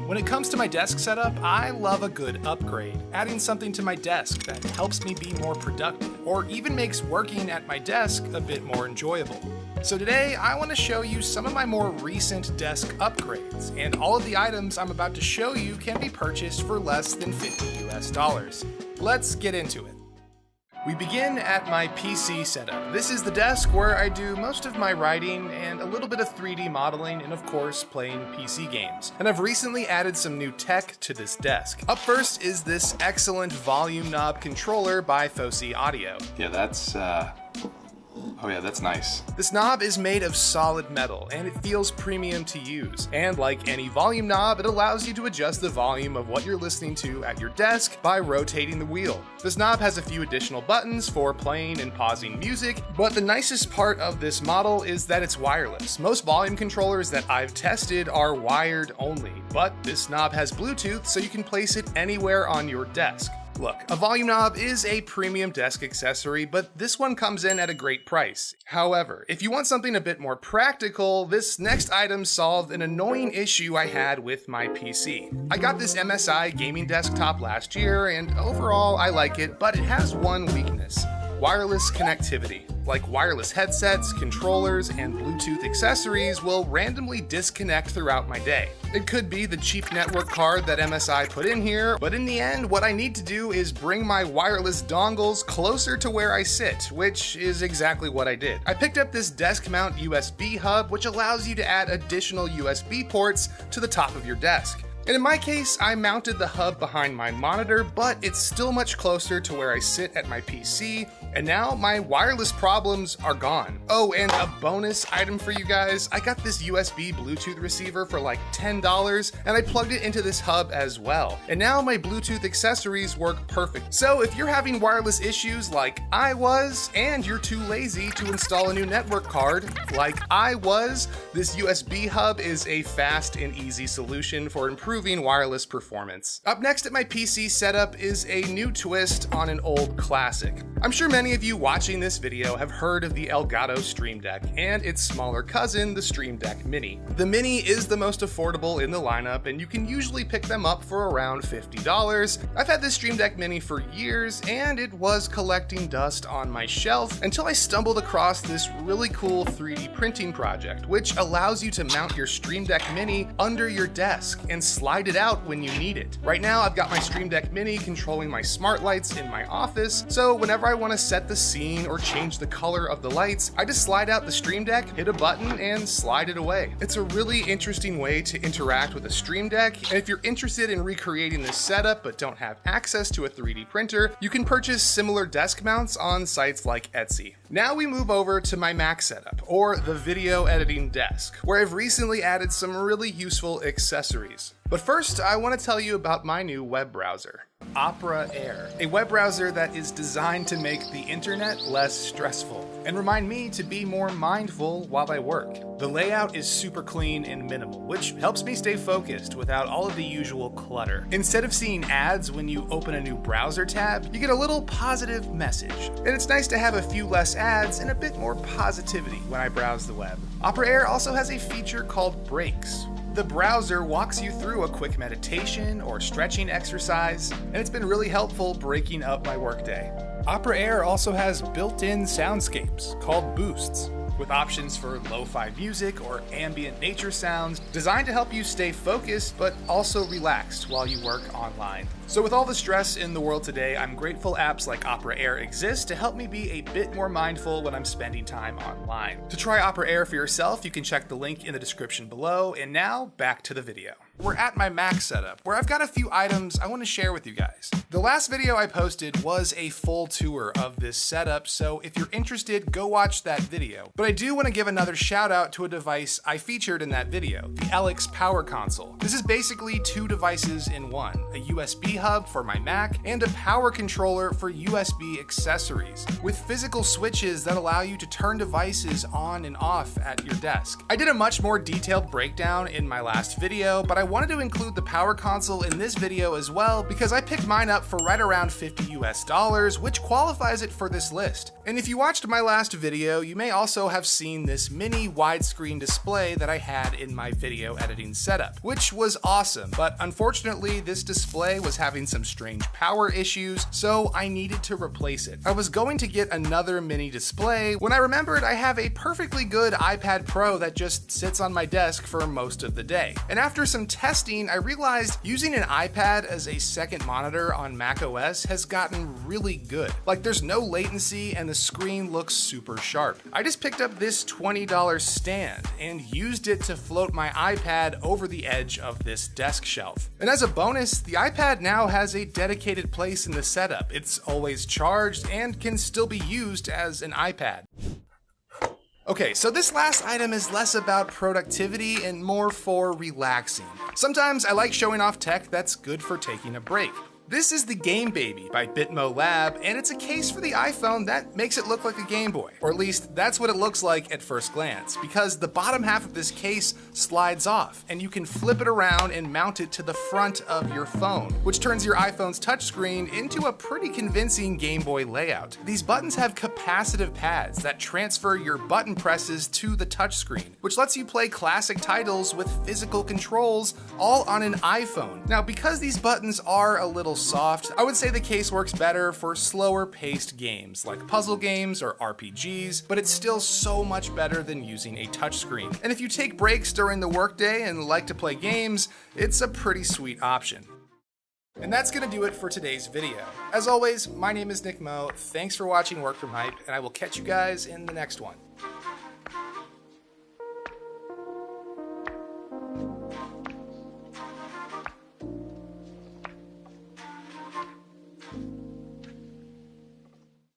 When it comes to my desk setup, I love a good upgrade, adding something to my desk that helps me be more productive, or even makes working at my desk a bit more enjoyable. So today, I want to show you some of my more recent desk upgrades, and all of the items I'm about to show you can be purchased for less than $50 US. Let's get into it. We begin at my PC setup. This is the desk where I do most of my writing and a little bit of 3D modeling and of course playing PC games. And I've recently added some new tech to this desk. Up first is this excellent volume knob controller by Fosi Audio. Yeah, that's nice. This knob is made of solid metal and it feels premium to use. And like any volume knob, it allows you to adjust the volume of what you're listening to at your desk by rotating the wheel. This knob has a few additional buttons for playing and pausing music, but the nicest part of this model is that it's wireless. Most volume controllers that I've tested are wired only, but this knob has Bluetooth so you can place it anywhere on your desk. Look, a volume knob is a premium desk accessory, but this one comes in at a great price. However, if you want something a bit more practical, this next item solved an annoying issue I had with my PC. I got this MSI gaming desktop last year, and overall I like it, but it has one weakness: wireless connectivity. Like wireless headsets, controllers, and Bluetooth accessories will randomly disconnect throughout my day. It could be the cheap network card that MSI put in here, but in the end, what I need to do is bring my wireless dongles closer to where I sit, which is exactly what I did. I picked up this desk mount USB hub, which allows you to add additional USB ports to the top of your desk. And in my case, I mounted the hub behind my monitor, but it's still much closer to where I sit at my PC, and now my wireless problems are gone. Oh, and a bonus item for you guys, I got this USB Bluetooth receiver for like $10, and I plugged it into this hub as well. And now my Bluetooth accessories work perfect. So if you're having wireless issues like I was, and you're too lazy to install a new network card like I was, this USB hub is a fast and easy solution for improving wireless performance. Up next at my PC setup is a new twist on an old classic. I'm sure many of you watching this video have heard of the Elgato Stream Deck and its smaller cousin, the Stream Deck Mini. The Mini is the most affordable in the lineup, and you can usually pick them up for around $50. I've had this Stream Deck Mini for years, and it was collecting dust on my shelf until I stumbled across this really cool 3D printing project, which allows you to mount your Stream Deck Mini under your desk and slide it out when you need it. Right now, I've got my Stream Deck Mini controlling my smart lights in my office, so whenever I want to set the scene or change the color of the lights, I just slide out the Stream Deck, hit a button, and slide it away. It's a really interesting way to interact with a Stream Deck, and if you're interested in recreating this setup but don't have access to a 3D printer, you can purchase similar desk mounts on sites like Etsy. Now we move over to my Mac setup, or the video editing desk, where I've recently added some really useful accessories. But first, I want to tell you about my new web browser, Opera Air, a web browser that is designed to make the internet less stressful and remind me to be more mindful while I work. The layout is super clean and minimal, which helps me stay focused without all of the usual clutter. Instead of seeing ads when you open a new browser tab, you get a little positive message. And it's nice to have a few less ads and a bit more positivity when I browse the web. Opera Air also has a feature called Breaks. The browser walks you through a quick meditation or stretching exercise, and it's been really helpful breaking up my workday. Opera Air also has built-in soundscapes called Boosts, with options for lo-fi music or ambient nature sounds designed to help you stay focused but also relaxed while you work online. So with all the stress in the world today, I'm grateful apps like Opera Air exist to help me be a bit more mindful when I'm spending time online. To try Opera Air for yourself, you can check the link in the description below, and now back to the video. We're at my Mac setup, where I've got a few items I want to share with you guys. The last video I posted was a full tour of this setup, so if you're interested, go watch that video. But I do want to give another shout out to a device I featured in that video, the Alex Power Console. This is basically two devices in one, a USB hub for my Mac and a power controller for USB accessories, with physical switches that allow you to turn devices on and off at your desk. I did a much more detailed breakdown in my last video, but I wanted to include the power console in this video as well because I picked mine up for right around $50 US, which qualifies it for this list. And if you watched my last video, you may also have seen this mini widescreen display that I had in my video editing setup, which was awesome, but unfortunately this display was having some strange power issues, so I needed to replace it. I was going to get another mini display when I remembered I have a perfectly good iPad Pro that just sits on my desk for most of the day. And after some testing, I realized using an iPad as a second monitor on macOS has gotten really good. Like, there's no latency and the screen looks super sharp. I just picked up this $20 stand and used it to float my iPad over the edge of this desk shelf. And as a bonus, the iPad now has a dedicated place in the setup. It's always charged and can still be used as an iPad. Okay, so this last item is less about productivity and more for relaxing. Sometimes I like showing off tech that's good for taking a break. This is the Game Baby by Bitmo Lab, and it's a case for the iPhone that makes it look like a Game Boy. Or at least that's what it looks like at first glance, because the bottom half of this case slides off, and you can flip it around and mount it to the front of your phone, which turns your iPhone's touchscreen into a pretty convincing Game Boy layout. These buttons have capacitive pads that transfer your button presses to the touchscreen, which lets you play classic titles with physical controls all on an iPhone. Now, because these buttons are a little soft, I would say the case works better for slower paced games like puzzle games or RPGs, but it's still so much better than using a touchscreen. And if you take breaks during the workday and like to play games, it's a pretty sweet option. And that's gonna do it for today's video. As always, my name is Nick Mo, thanks for watching Work From Hype, and I will catch you guys in the next one.